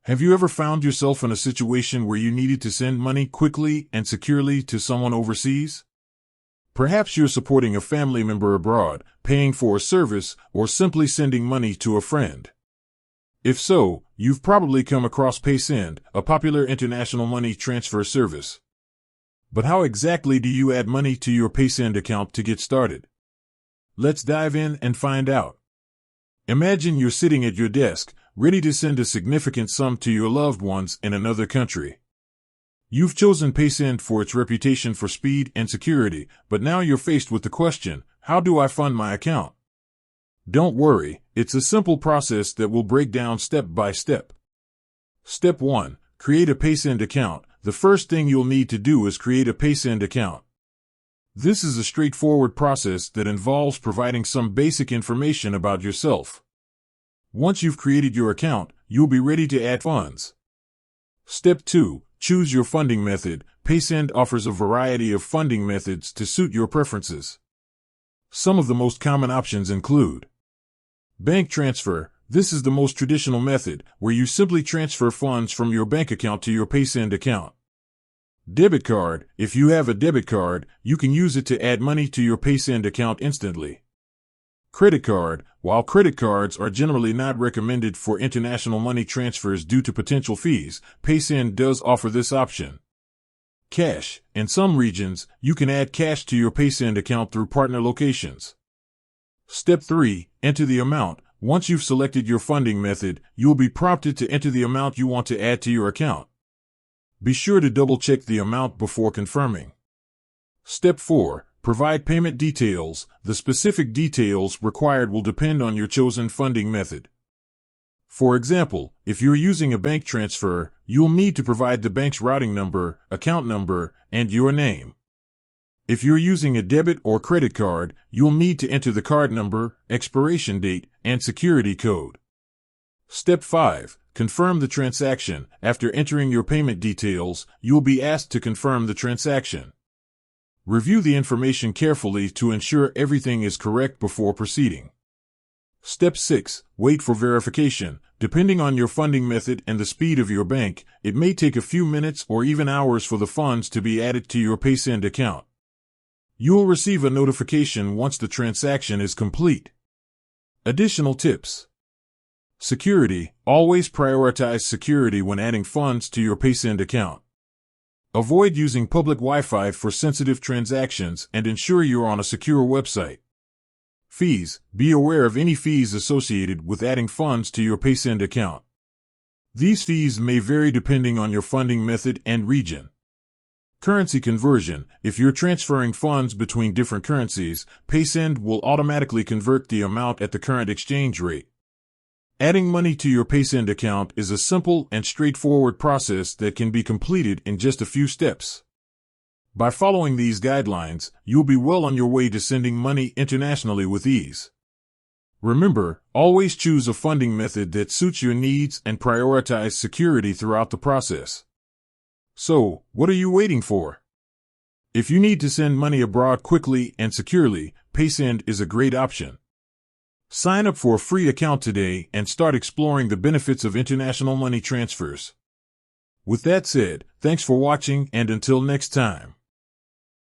Have you ever found yourself in a situation where you needed to send money quickly and securely to someone overseas? Perhaps you're supporting a family member abroad, paying for a service, or simply sending money to a friend. If so, you've probably come across Paysend, a popular international money transfer service. But how exactly do you add money to your Paysend account to get started? Let's dive in and find out. Imagine you're sitting at your desk, ready to send a significant sum to your loved ones in another country. You've chosen Paysend for its reputation for speed and security, but now you're faced with the question, how do I fund my account? Don't worry, it's a simple process that we'll break down step by step. Step 1. Create a Paysend account. The first thing you'll need to do is create a Paysend account. This is a straightforward process that involves providing some basic information about yourself. Once you've created your account, you'll be ready to add funds. Step 2. Choose your funding method. Paysend offers a variety of funding methods to suit your preferences. Some of the most common options include bank transfer. This is the most traditional method, where you simply transfer funds from your bank account to your Paysend account. Debit card. If you have a debit card, you can use it to add money to your Paysend account instantly. Credit card. While credit cards are generally not recommended for international money transfers due to potential fees, Paysend does offer this option. Cash. In some regions, you can add cash to your Paysend account through partner locations. Step 3. Enter the amount. Once you've selected your funding method, you'll be prompted to enter the amount you want to add to your account. Be sure to double-check the amount before confirming. Step 4. Provide payment details. The specific details required will depend on your chosen funding method. For example, if you're using a bank transfer, you'll need to provide the bank's routing number, account number, and your name. If you're using a debit or credit card, you'll need to enter the card number, expiration date, and security code. Step 5. Confirm the transaction. After entering your payment details, you'll be asked to confirm the transaction. Review the information carefully to ensure everything is correct before proceeding. Step 6. Wait for verification. Depending on your funding method and the speed of your bank, it may take a few minutes or even hours for the funds to be added to your Paysend account. You'll receive a notification once the transaction is complete. Additional tips. Security. Always prioritize security when adding funds to your Paysend account. Avoid using public Wi-Fi for sensitive transactions and ensure you're on a secure website. Fees. Be aware of any fees associated with adding funds to your Paysend account. These fees may vary depending on your funding method and region. Currency conversion. If you're transferring funds between different currencies, Paysend will automatically convert the amount at the current exchange rate. Adding money to your Paysend account is a simple and straightforward process that can be completed in just a few steps. By following these guidelines, you'll be well on your way to sending money internationally with ease. Remember, always choose a funding method that suits your needs and prioritize security throughout the process. So, what are you waiting for? If you need to send money abroad quickly and securely, Paysend is a great option. Sign up for a free account today and start exploring the benefits of international money transfers. With that said, thanks for watching, and until next time.